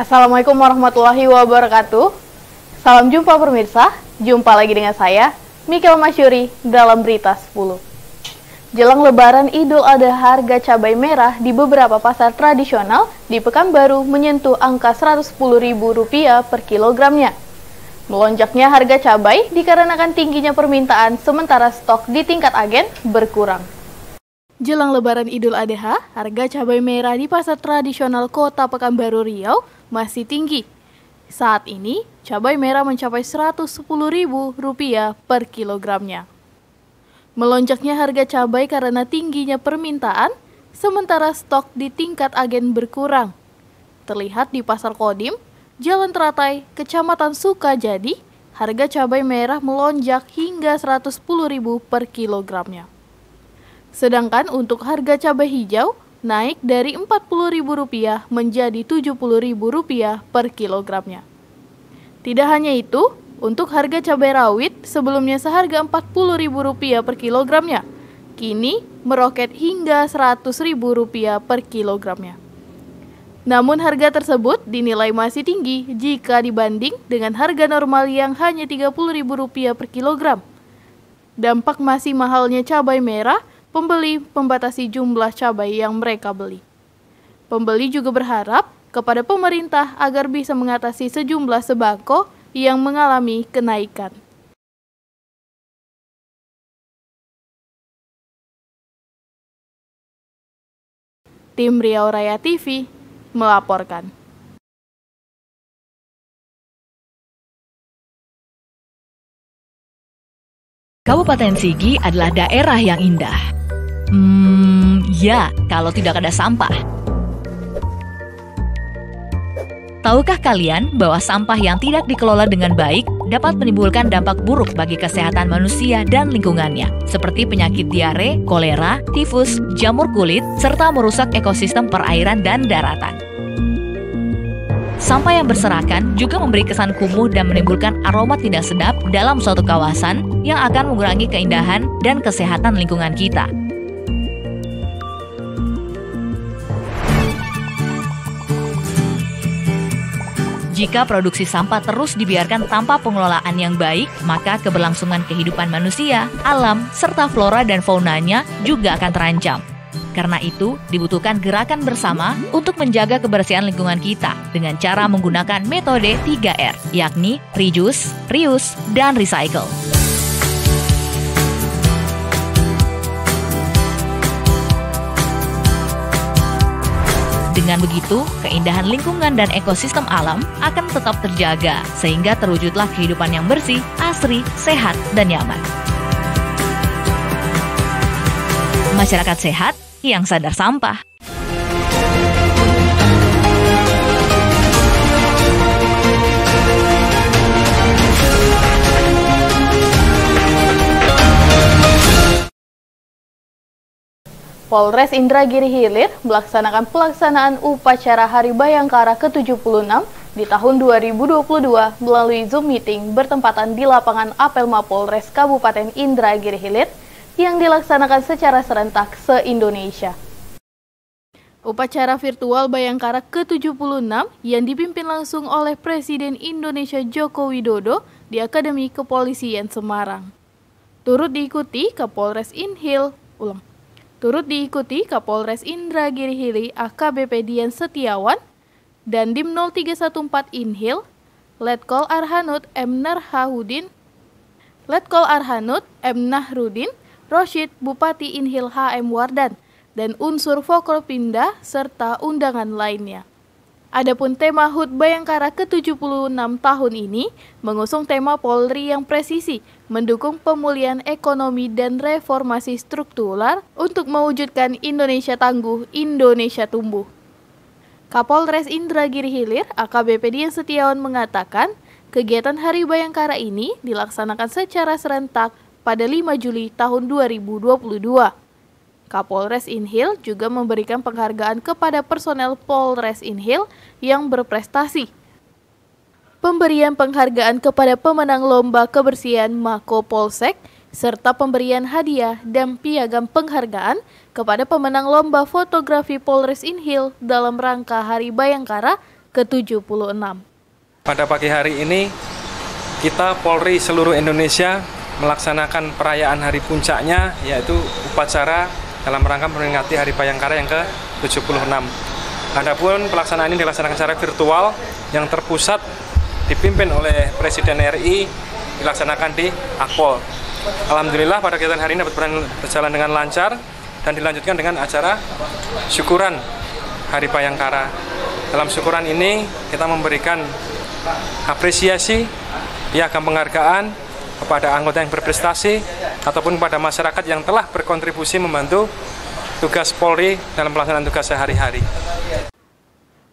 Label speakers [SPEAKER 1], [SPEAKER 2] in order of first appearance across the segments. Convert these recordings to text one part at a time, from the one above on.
[SPEAKER 1] Assalamualaikum warahmatullahi wabarakatuh. Salam jumpa pemirsa, jumpa lagi dengan saya, Mikel Masyuri, dalam Berita 10. Jelang Lebaran Idul Adha, harga cabai merah di beberapa pasar tradisional di Pekanbaru menyentuh angka Rp110.000 per kilogramnya. Melonjaknya harga cabai dikarenakan tingginya permintaan sementara stok di tingkat agen berkurang. Jelang Lebaran Idul Adha, harga cabai merah di pasar tradisional Kota Pekanbaru Riau masih tinggi. Saat ini, cabai merah mencapai Rp110.000 per kilogramnya. Melonjaknya harga cabai karena tingginya permintaan, sementara stok di tingkat agen berkurang. Terlihat di Pasar Kodim, Jalan Teratai, Kecamatan Sukajadi, harga cabai merah melonjak hingga Rp110.000 per kilogramnya. Sedangkan untuk harga cabai hijau naik dari Rp40.000 menjadi Rp70.000 per kilogramnya. Tidak hanya itu, untuk harga cabai rawit sebelumnya seharga Rp40.000 per kilogramnya, kini meroket hingga Rp100.000 per kilogramnya. Namun harga tersebut dinilai masih tinggi jika dibanding dengan harga normal yang hanya Rp30.000 per kilogram. Dampak masih mahalnya cabai merah, pembeli membatasi jumlah cabai yang mereka beli. Pembeli juga berharap kepada pemerintah agar bisa mengatasi sejumlah sembako yang mengalami kenaikan. Tim Riau Raya TV melaporkan.
[SPEAKER 2] Kabupaten Sigi adalah daerah yang indah. Ya, kalau tidak ada sampah. Tahukah kalian bahwa sampah yang tidak dikelola dengan baik dapat menimbulkan dampak buruk bagi kesehatan manusia dan lingkungannya, seperti penyakit diare, kolera, tifus, jamur kulit, serta merusak ekosistem perairan dan daratan. Sampah yang berserakan juga memberi kesan kumuh dan menimbulkan aroma tidak sedap dalam suatu kawasan yang akan mengurangi keindahan dan kesehatan lingkungan kita. Jika produksi sampah terus dibiarkan tanpa pengelolaan yang baik, maka keberlangsungan kehidupan manusia, alam, serta flora dan faunanya juga akan terancam. Karena itu, dibutuhkan gerakan bersama untuk menjaga kebersihan lingkungan kita dengan cara menggunakan metode 3R, yakni reduce, reuse, dan recycle. Dengan begitu, keindahan lingkungan dan ekosistem alam akan tetap terjaga, sehingga terwujudlah kehidupan yang bersih, asri, sehat, dan nyaman. Masyarakat sehat yang sadar sampah.
[SPEAKER 1] Polres Indragiri Hilir melaksanakan pelaksanaan upacara Hari Bayangkara ke-76 di tahun 2022 melalui Zoom meeting bertempatan di lapangan Apel Mapolres Kabupaten Indragiri Hilir yang dilaksanakan secara serentak se-Indonesia. Upacara virtual Bayangkara ke-76 yang dipimpin langsung oleh Presiden Indonesia Joko Widodo di Akademi Kepolisian Semarang. Turut diikuti Kapolres Indragiri Hilir AKBP Dian Setiawan dan Dim 0314 Inhil, Letkol Arhanud M. Nahrudin, Rosyid Bupati Inhil HM Wardan, dan unsur Forkopimda serta undangan lainnya. Adapun tema HUT Bayangkara ke-76 tahun ini mengusung tema Polri yang presisi, mendukung pemulihan ekonomi dan reformasi struktural untuk mewujudkan Indonesia tangguh, Indonesia tumbuh. Kapolres Indragiri Hilir AKBP Dian Setiawan mengatakan, kegiatan Hari Bayangkara ini dilaksanakan secara serentak pada 5 Juli tahun 2022. Kapolres Inhil juga memberikan penghargaan kepada personel Polres Inhil yang berprestasi. Pemberian penghargaan kepada pemenang lomba kebersihan Mako Polsek, serta pemberian hadiah dan piagam penghargaan kepada pemenang lomba fotografi Polres Inhil dalam rangka Hari Bayangkara ke-76.
[SPEAKER 3] Pada pagi hari ini, kita Polri seluruh Indonesia melaksanakan perayaan hari puncaknya, yaitu upacara dalam rangka memperingati Hari Bayangkara yang ke-76. Adapun pelaksanaan ini dilaksanakan secara virtual yang terpusat dipimpin oleh Presiden RI, dilaksanakan di Akpol. Alhamdulillah pada kegiatan hari ini dapat berjalan dengan lancar dan dilanjutkan dengan acara syukuran Hari Bayangkara. Dalam syukuran ini kita memberikan apresiasi, piagam penghargaan kepada anggota yang berprestasi ataupun kepada masyarakat yang telah berkontribusi membantu tugas Polri dalam pelaksanaan tugas sehari-hari.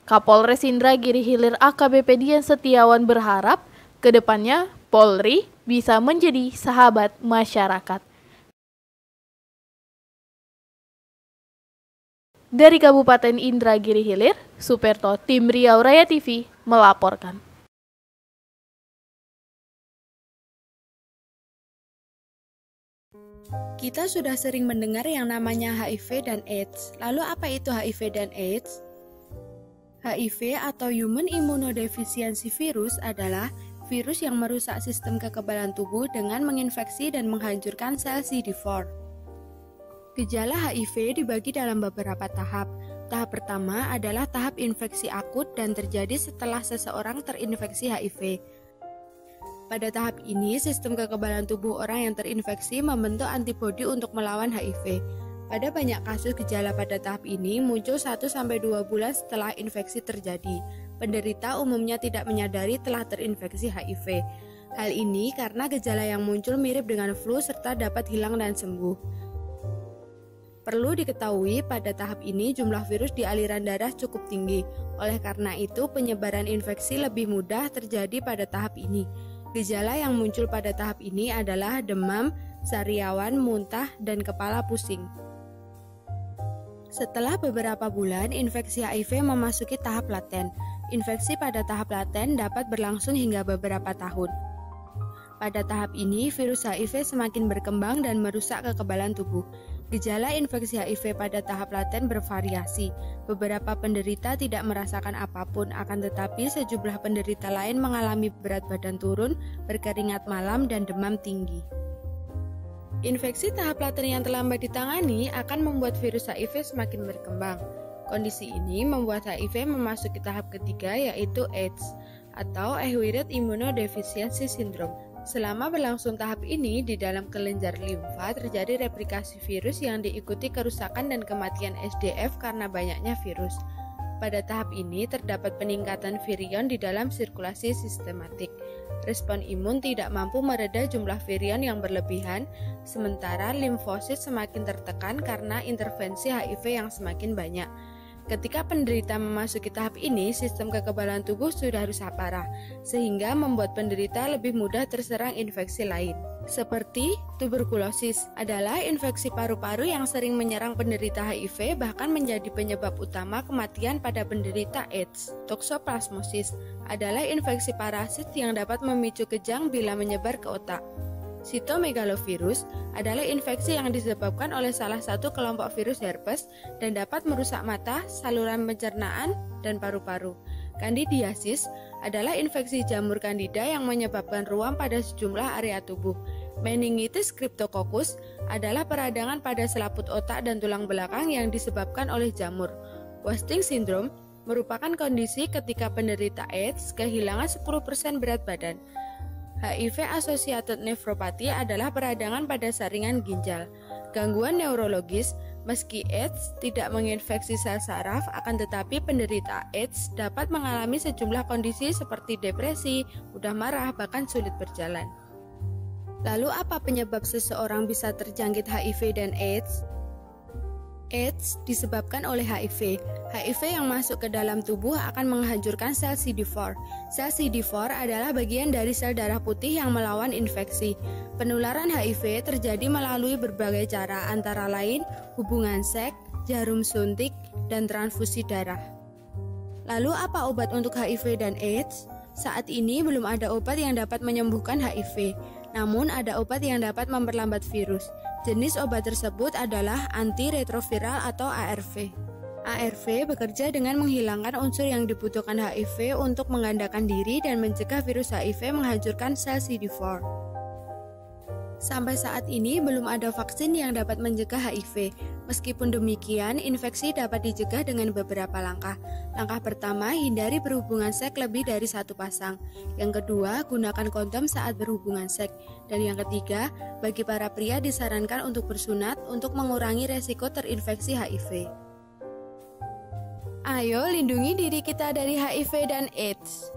[SPEAKER 1] Kapolres Indragiri Hilir AKBP Dian Setiawan berharap kedepannya Polri bisa menjadi sahabat masyarakat. Dari Kabupaten Indragiri Hilir, Superto, Tim Riau Raya TV melaporkan.
[SPEAKER 4] Kita sudah sering mendengar yang namanya HIV dan AIDS. Lalu apa itu HIV dan AIDS? HIV atau Human Immunodeficiency Virus adalah virus yang merusak sistem kekebalan tubuh dengan menginfeksi dan menghancurkan sel CD4. Gejala HIV dibagi dalam beberapa tahap. Tahap pertama adalah tahap infeksi akut dan terjadi setelah seseorang terinfeksi HIV. Pada tahap ini, sistem kekebalan tubuh orang yang terinfeksi membentuk antibodi untuk melawan HIV. Pada banyak kasus gejala pada tahap ini muncul 1-2 bulan setelah infeksi terjadi. Penderita umumnya tidak menyadari telah terinfeksi HIV. Hal ini karena gejala yang muncul mirip dengan flu serta dapat hilang dan sembuh. Perlu diketahui pada tahap ini jumlah virus di aliran darah cukup tinggi. Oleh karena itu penyebaran infeksi lebih mudah terjadi pada tahap ini. Gejala yang muncul pada tahap ini adalah demam, sariawan, muntah, dan kepala pusing. Setelah beberapa bulan, infeksi HIV memasuki tahap laten. Infeksi pada tahap laten dapat berlangsung hingga beberapa tahun. Pada tahap ini, virus HIV semakin berkembang dan merusak kekebalan tubuh. Gejala infeksi HIV pada tahap laten bervariasi. Beberapa penderita tidak merasakan apapun, akan tetapi sejumlah penderita lain mengalami berat badan turun, berkeringat malam, dan demam tinggi. Infeksi tahap laten yang terlambat ditangani akan membuat virus HIV semakin berkembang. Kondisi ini membuat HIV memasuki tahap ketiga, yaitu AIDS atau Acquired Immunodeficiency Syndrome. Selama berlangsung tahap ini, di dalam kelenjar limfa terjadi replikasi virus yang diikuti kerusakan dan kematian SDF karena banyaknya virus. Pada tahap ini terdapat peningkatan virion di dalam sirkulasi sistematik. Respon imun tidak mampu mereda jumlah virion yang berlebihan, sementara limfosit semakin tertekan karena intervensi HIV yang semakin banyak. Ketika penderita memasuki tahap ini, sistem kekebalan tubuh sudah rusak parah, sehingga membuat penderita lebih mudah terserang infeksi lain. Seperti tuberkulosis adalah infeksi paru-paru yang sering menyerang penderita HIV, bahkan menjadi penyebab utama kematian pada penderita AIDS. Toksoplasmosis adalah infeksi parasit yang dapat memicu kejang bila menyebar ke otak. Cytomegalovirus adalah infeksi yang disebabkan oleh salah satu kelompok virus herpes dan dapat merusak mata, saluran pencernaan, dan paru-paru. Candidiasis adalah infeksi jamur Candida yang menyebabkan ruam pada sejumlah area tubuh. Meningitis Cryptococcus adalah peradangan pada selaput otak dan tulang belakang yang disebabkan oleh jamur. Wasting syndrome merupakan kondisi ketika penderita AIDS kehilangan 10% berat badan. HIV-associated nephropathy adalah peradangan pada saringan ginjal. Gangguan neurologis, meski AIDS tidak menginfeksi sel saraf, akan tetapi penderita AIDS dapat mengalami sejumlah kondisi seperti depresi, mudah marah, bahkan sulit berjalan. Lalu apa penyebab seseorang bisa terjangkit HIV dan AIDS? AIDS disebabkan oleh HIV. HIV yang masuk ke dalam tubuh akan menghancurkan sel CD4. Sel CD4 adalah bagian dari sel darah putih yang melawan infeksi. Penularan HIV terjadi melalui berbagai cara, antara lain hubungan seks, jarum suntik, dan transfusi darah. Lalu apa obat untuk HIV dan AIDS? Saat ini belum ada obat yang dapat menyembuhkan HIV, namun ada obat yang dapat memperlambat virus. Jenis obat tersebut adalah antiretroviral atau ARV. ARV bekerja dengan menghilangkan unsur yang dibutuhkan HIV untuk menggandakan diri dan mencegah virus HIV menghancurkan sel CD4. Sampai saat ini belum ada vaksin yang dapat mencegah HIV. Meskipun demikian, infeksi dapat dicegah dengan beberapa langkah. Langkah pertama, hindari berhubungan seks lebih dari satu pasang. Yang kedua, gunakan kondom saat berhubungan seks. Dan yang ketiga, bagi para pria disarankan untuk bersunat untuk mengurangi resiko terinfeksi HIV. Ayo lindungi diri kita dari HIV dan AIDS.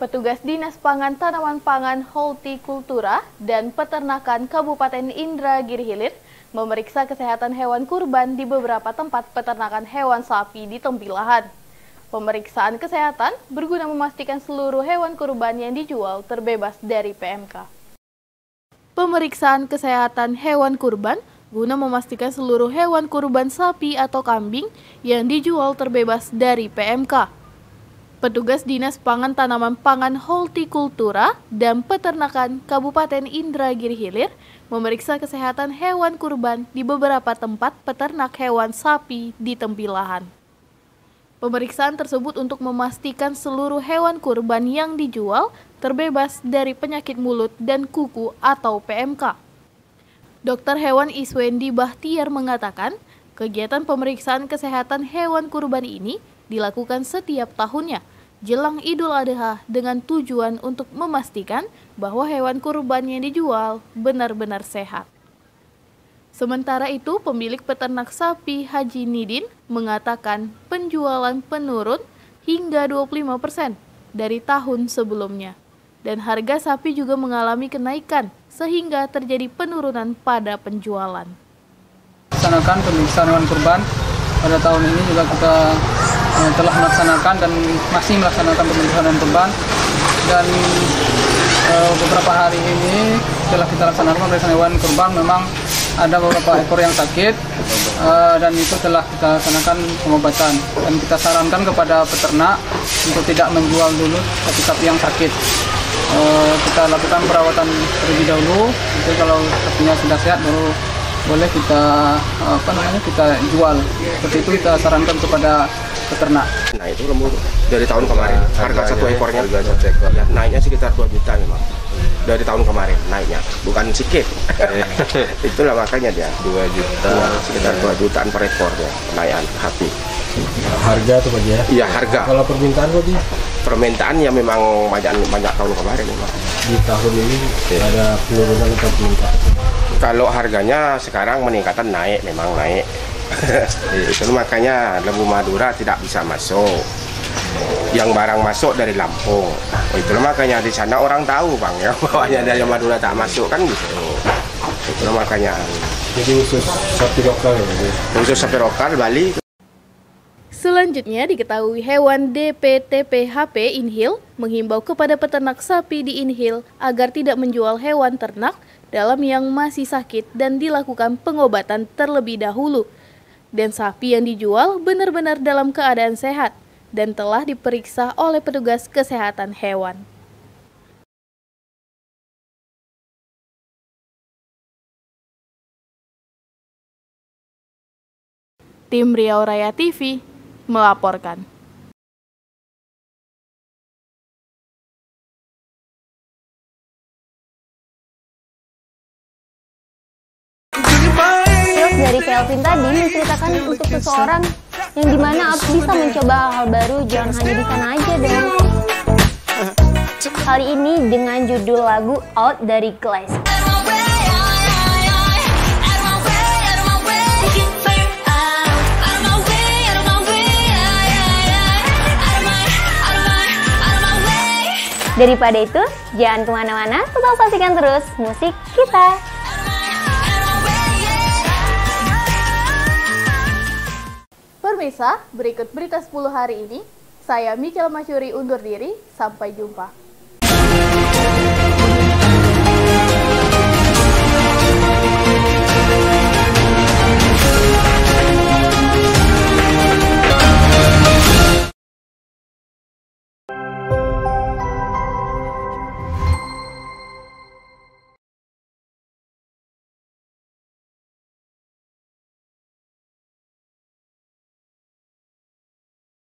[SPEAKER 1] Petugas Dinas Pangan Tanaman Pangan Hortikultura dan Peternakan Kabupaten Indragiri Hilir memeriksa kesehatan hewan kurban di beberapa tempat peternakan hewan sapi di Tempilahan. Pemeriksaan kesehatan berguna memastikan seluruh hewan kurban yang dijual terbebas dari PMK. Pemeriksaan kesehatan hewan kurban guna memastikan seluruh hewan kurban sapi atau kambing yang dijual terbebas dari PMK. Petugas Dinas Pangan Tanaman Pangan Hortikultura dan Peternakan Kabupaten Indragiri Hilir memeriksa kesehatan hewan kurban di beberapa tempat peternak hewan sapi di Tempilahan. Pemeriksaan tersebut untuk memastikan seluruh hewan kurban yang dijual terbebas dari penyakit mulut dan kuku atau PMK. Dr. Hewan Iswendi Bahtiar mengatakan, kegiatan pemeriksaan kesehatan hewan kurban ini dilakukan setiap tahunnya jelang Idul Adha dengan tujuan untuk memastikan bahwa hewan kurban yang dijual benar-benar sehat. Sementara itu, pemilik peternak sapi Haji Nidin mengatakan penjualan penurun hingga 25% dari tahun sebelumnya. Dan harga sapi juga mengalami kenaikan sehingga terjadi penurunan pada penjualan.
[SPEAKER 5] Laksanakan pemeriksaan hewan kurban pada tahun ini juga kita telah melaksanakan dan masih melaksanakan pemeriksaan hewan kurban, dan beberapa hari ini setelah kita laksanakan pemeriksaan hewan kurban memang ada beberapa ekor yang sakit, dan itu telah kita laksanakan pengobatan, dan kita sarankan kepada peternak untuk tidak menjual dulu sapi-sapi yang sakit. Kita lakukan perawatan terlebih dahulu, itu kalau sapinya sudah sehat baru boleh kita kita jual. Seperti itu kita sarankan kepada peternak.
[SPEAKER 6] Nah, itu lembu dari tahun kemarin. Harga satu ekornya ya, naiknya sekitar 2 juta memang. Dari tahun kemarin naiknya, bukan sedikit. Itulah makanya dia 2 juta, sekitar 2 jutaan per ekornya naik sapi.
[SPEAKER 7] Harga tuh Pak ya?
[SPEAKER 6] Iya, harga.
[SPEAKER 7] Kalau permintaan Pak?
[SPEAKER 6] Permintaan ya memang banyak tahun kemarin memang.
[SPEAKER 7] Di tahun ini ada penurunan atau peningkatan?
[SPEAKER 6] Kalau harganya sekarang meningkatan naik, memang naik. Itu makanya lembu Madura tidak bisa masuk. Yang barang masuk dari Lampung. Itu makanya di sana orang tahu Bang ya, bahwanya dari Madura tak masuk kan gitu. Itu makanya.
[SPEAKER 7] Jadi khusus sapi lokal ya?
[SPEAKER 6] Khusus sapi lokal Bali.
[SPEAKER 1] Selanjutnya diketahui hewan DPTPHP Inhil menghimbau kepada peternak sapi di Inhil agar tidak menjual hewan ternak dalam yang masih sakit dan dilakukan pengobatan terlebih dahulu. Dan sapi yang dijual benar-benar dalam keadaan sehat dan telah diperiksa oleh petugas kesehatan hewan. Tim Riau Raya TV melaporkan.
[SPEAKER 8] Dari Kelvin tadi menceritakan untuk seseorang yang dimana bisa mencoba hal baru, jangan hanya di sana aja dong. Kali ini dengan judul lagu Out dari Glass. Daripada itu, jangan kemana-mana, tetap saksikan terus musik kita.
[SPEAKER 1] Pemirsa, berikut berita 10 hari ini. Saya Michelle Masyuri undur diri, sampai jumpa.